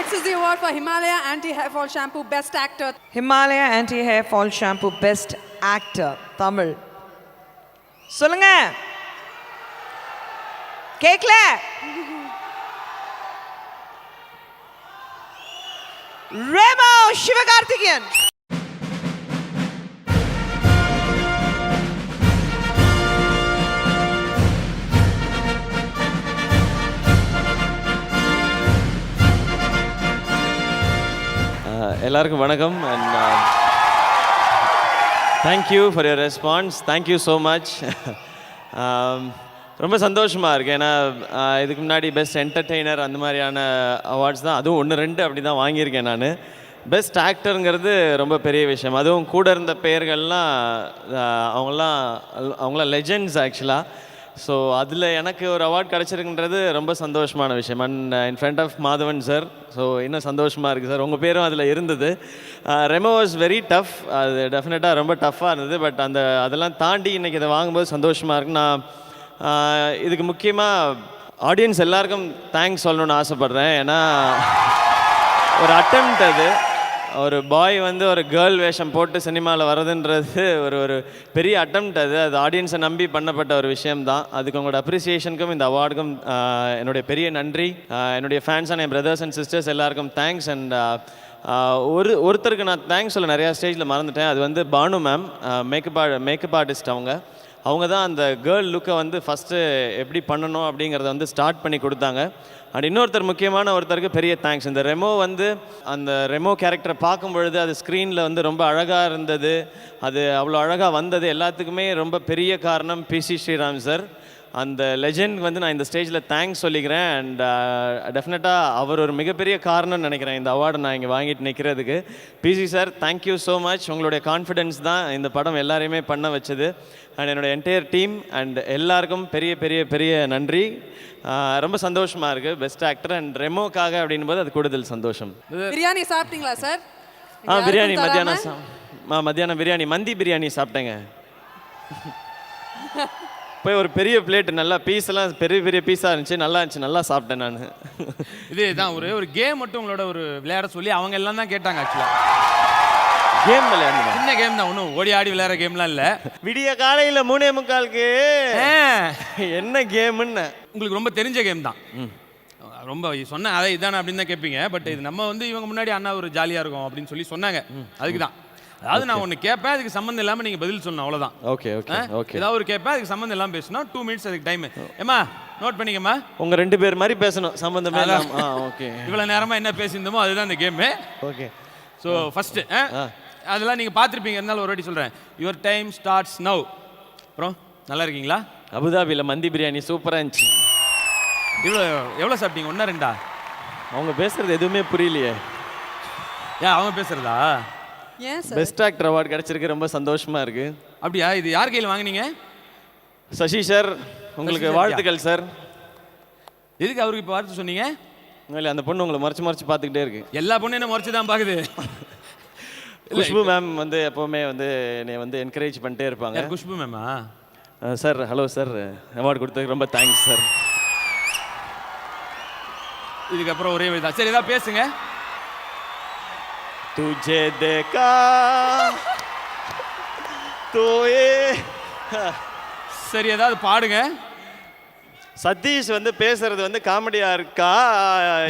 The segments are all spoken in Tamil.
Next is the award for Himalaya Anti-Hair Fall Shampoo Best Actor. Himalaya Anti-Hair Fall Shampoo Best Actor Tamil. சொல்லுங்க கேக்கல ரெமோ சிவகார்த்திகேயன். எல்லாருக்கும் வணக்கம் and thank you for your response. Thank you so much. ரொம்ப சந்தோஷமாக இருக்குது. ஏன்னா இதுக்கு முன்னாடி பெஸ்ட் என்டர்டெய்னர் அந்த மாதிரியான அவார்ட்ஸ் தான், அதுவும் 1-2 அப்படி தான் வாங்கியிருக்கேன் நான். பெஸ்ட் ஆக்டருங்கிறது ரொம்ப பெரிய விஷயம். அதுவும் கூட இருந்த பெயர்கள்லாம் அவங்களாம் லெஜெண்ட்ஸ் ஆக்சுவலாக. ஸோ அதில் எனக்கு ஒரு அவார்ட் கிடச்சிருக்குன்றது ரொம்ப சந்தோஷமான விஷயம். And in front of Madhavan sir, so இன்னும் சந்தோஷமாக இருக்குது சார். உங்கள் பேரும் அதில் இருந்தது. Remo was very tough. அது டெஃபினட்டாக ரொம்ப டஃப்பாக இருந்தது. பட் அதெல்லாம் தாண்டி இன்றைக்கி இதை வாங்கும்போது சந்தோஷமாக இருக்குது. நான் இதுக்கு முக்கியமாக ஆடியன்ஸ் எல்லாருக்கும் தேங்க்ஸ் சொல்லணுன்னு ஆசைப்பட்றேன். ஏன்னா ஒரு அட்டெம்ப்ட் அது. ஒரு பாய் வந்து ஒரு கேர்ள் வேஷம் போட்டு சினிமாவில் வர்றதுன்றது ஒரு பெரிய அட்டெம்ப்ட். அது ஆடியன்ஸை நம்பி பண்ணப்பட்ட ஒரு விஷயம்தான். அதுக்கு உங்களோட அப்ரிசியேஷனுக்கும் இந்த அவார்டுக்கும் என்னுடைய பெரிய நன்றி. என்னுடைய fans and N brothers and sisters எல்லாருக்கும் தேங்க்ஸ். அண்ட் ஒருத்தருக்கு நான் தேங்க்ஸ் சொல்ல நிறையா ஸ்டேஜில் மறந்துட்டேன். அது வந்து பானு மேம், மேக்கப் ஆர்டிஸ்ட். அவங்க தான் அந்த கேர்ள் லுக்கை வந்து ஃபஸ்ட்டு எப்படி பண்ணணும் அப்படிங்கிறத வந்து ஸ்டார்ட் பண்ணி கொடுத்தாங்க. அண்ட் இன்னொருத்தர் முக்கியமான ஒருத்தருக்கு பெரிய தேங்க்ஸ். இந்த ரெமோ வந்து அந்த ரெமோ கேரக்டரை பார்க்கும் பொழுது அது ஸ்க்ரீனில் வந்து ரொம்ப அழகாக இருந்தது. அது அவ்வளோ அழகாக வந்தது எல்லாத்துக்குமே ரொம்ப பெரிய காரணம் பிசி ஸ்ரீராம் சார். அந்த லெஜெண்ட் வந்து நான் இந்த ஸ்டேஜில் தேங்க்ஸ் சொல்லிக்கிறேன். அண்ட் டெஃபினட்டாக அவர் ஒரு மிகப்பெரிய காரணம்னு நினைக்கிறேன் இந்த அவார்டை நான் இங்கே வாங்கிட்டு நிற்கிறதுக்கு. Busy sir, thank you so much. உங்களுடைய கான்ஃபிடென்ஸ் தான் இந்த படம் எல்லாரையுமே பண்ண வச்சது. அண்ட் என்னோடய என்டையர் டீம் அண்ட் எல்லாருக்கும் பெரிய பெரிய பெரிய நன்றி. ரொம்ப சந்தோஷமாக இருக்குது. பெஸ்ட் ஆக்டர் அண்ட் ரெமோக்காக அப்படின் போது அது கூடுதல் சந்தோஷம். பிரியாணி சாப்பிட்டீங்களா சார்? பிரியாணி மத்தியானம் பிரியாணி, மந்தி பிரியாணி சாப்பிட்டேங்க. போய் ஒரு பெரிய பிளேட், நல்லா பீஸெல்லாம் பெரிய பெரிய பீஸாக இருந்துச்சு, நல்லா இருந்துச்சு, நல்லா சாப்பிட்டேன் நான். இதே தான் ஒரு கேம் மட்டும் உங்களோட ஒரு விளையாட சொல்லி அவங்க எல்லாம் தான் கேட்டாங்க. ஆக்சுவலாக கேம் விளையாடணும், சின்ன கேம் தான், ஒன்றும் ஓடி ஆடி விளையாடுற கேம்லாம் இல்லை. விடிய காலையில் 3:45 என்ன கேமுன்னு உங்களுக்கு ரொம்ப தெரிஞ்ச கேம் தான். ரொம்ப சொன்னேன் அதை இதானே அப்படின்னு தான் கேட்பீங்க. பட் இது நம்ம வந்து இவங்க முன்னாடி அண்ணா ஒரு ஜாலியாக இருக்கும் அப்படின்னு சொல்லி சொன்னாங்க. அதுக்கு தான், அதாவது நான் ஒன்று கேட்பேன், அதுக்கு சம்மந்தம் இல்லாமல் நீங்கள் பதில் சொல்லணும், அவ்வளோதான். Okay okay okay. ஏதாவது ஒரு கேட்பேன், அதுக்கு சம்மந்தம் இல்லாமல் பேசணும். 2 minutes அதுக்கு டைம். ஏமா நோட் பண்ணிக்கம்மா, உங்கள் 2 பேர் மாதிரி பேசணும், சம்மந்தமே இல்லாமல். ஓகே, இவ்வளோ நேரமாக என்ன பேசியிருந்தோமோ அதுதான் இந்த கேமு. ஓகே. ஸோ ஃபஸ்ட்டு அதெல்லாம் நீங்கள் பார்த்துருப்பீங்க, இருந்தாலும் ஒரு வாட்டி சொல்கிறேன். Your time starts now. அப்புறம் நல்லா இருக்கீங்களா? அபுதாபியில் மந்தி பிரியாணி சூப்பராக இருந்துச்சு. எவ்வளோ சாப்பிட்டீங்க? 1-2? அவங்க பேசுகிறது எதுவுமே புரியலையே. அவங்க பேசுகிறதா? பெஸ்ட் ஆக்டர் அவார்டு கிடச்சிருக்கு, ரொம்ப சந்தோஷமாக இருக்குது. அப்படியா? இது யார் கையில் வாங்கினீங்க? சசி சார், உங்களுக்கு வாழ்த்துக்கள் சார். எதுக்கு அவருக்கு இப்போ வாழ்த்து சொன்னீங்க? இல்லை, அந்த பொண்ணு உங்களை மறைச்சு பார்த்துக்கிட்டே இருக்கு. எல்லா பொண்ணும் என்ன மறைச்சு தான் பார்க்குது. குஷ்பு மேம் வந்து எப்போவுமே வந்து என்னை வந்து என்கரேஜ் பண்ணிட்டே இருப்பாங்க. குஷ்பு மேமா? சார், ஹலோ சார், அவார்டு கொடுத்ததுக்கு ரொம்ப தேங்க்ஸ் சார். இதுக்கப்புறம் ஒரே வழிதான். சரி, ஏதாவது பேசுங்க. तुझे देखा तो ये சரி, ஏதாவது பாடுங்க. சதீஷ் வந்து பேசுறது வந்து காமெடியா இருக்கா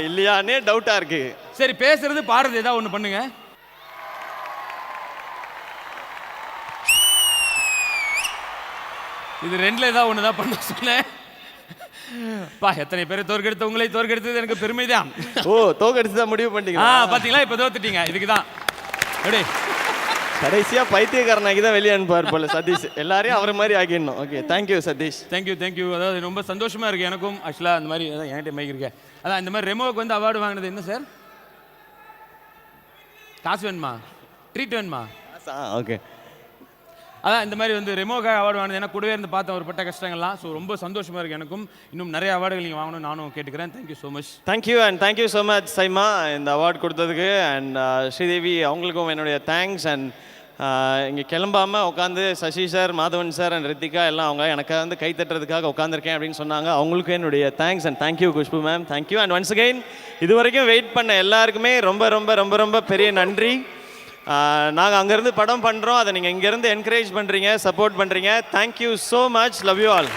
இல்லையானே டவுட்டா இருக்கு. சரி, பேசுறது பாடுறது ஏதாவது ஒன்று பண்ணுங்க. இது 2ல ஏதாவது ஒன்று தான் பண்ண சொன்னேன். எத்தனை பேரை தோற்கெடுத்து உங்களை தோற்கெடுத்தது எனக்கு பெருமை தான். ஓ, தோற்கெடுத்து தான் முடிவு பண்ணிட்டீங்களா? பாத்தீங்களா, இப்ப தோத்துட்டீங்க. இதுக்கு தான் கடைசியா பைத்தியக்காரனாக்கி தான் வெளியே அனுப்பார் போல சதீஷ். எல்லாரையும் அவரை மாதிரி ஆக்கிடணும். Okay, thank you Satish. தேங்க்யூ. அதாவது ரொம்ப சந்தோஷமா இருக்கு எனக்கும். ஆக்சுவலா அந்த மாதிரி என்கிட்ட மைக் இருக்கேன். அதான் இந்த மாதிரி ரெமோவுக்கு வந்து அவார்டு வாங்கினது என்ன சார்? காசு வேணுமா? ட்ரீட் வேணுமா? ஓகே. அதான் இந்த மாதிரி வந்து ரெமோக்காக அவார்டு வாங்கினது. ஏன்னா கூடவே இருந்து பார்த்த ஒரு பட்ட கஷ்டங்கள்லாம். ஸோ ரொம்ப சந்தோஷமாக இருக்குது எனக்கும். இன்னும் நிறைய அவார்டுகள் நீங்கள் வாங்கணும் நானும் கேட்டுக்கிறேன். Thank you so much. Thank you and thank you so much SIMA இந்த அவார்டு கொடுத்ததுக்கு. அண்ட் ஸ்ரீதேவி அவங்களுக்கும் என்னுடைய தேங்க்ஸ். அண்ட் இங்கே கிளம்பாமல் உட்காந்து Sasi sir, Madhavan sir and Ritika எல்லாம் அவங்க எனக்கு வந்து கை தட்டுறதுக்காக உட்காந்துருக்கேன் அப்படின்னு சொன்னாங்க. அவங்களுக்கு என்னுடைய thanks and thank you Khushbu ma'am, thank you. And once again இது வரைக்கும் வெயிட் பண்ண எல்லாருக்குமே ரொம்ப ரொம்ப ரொம்ப ரொம்ப பெரிய நன்றி. நாங்கள் அங்கேருந்து படம் பண்ணுறோம், அதை நீங்கள் இங்கேருந்து என்கரேஜ் பண்ணுறீங்க, சப்போர்ட் பண்ணுறீங்க. Thank you so much. Love you all.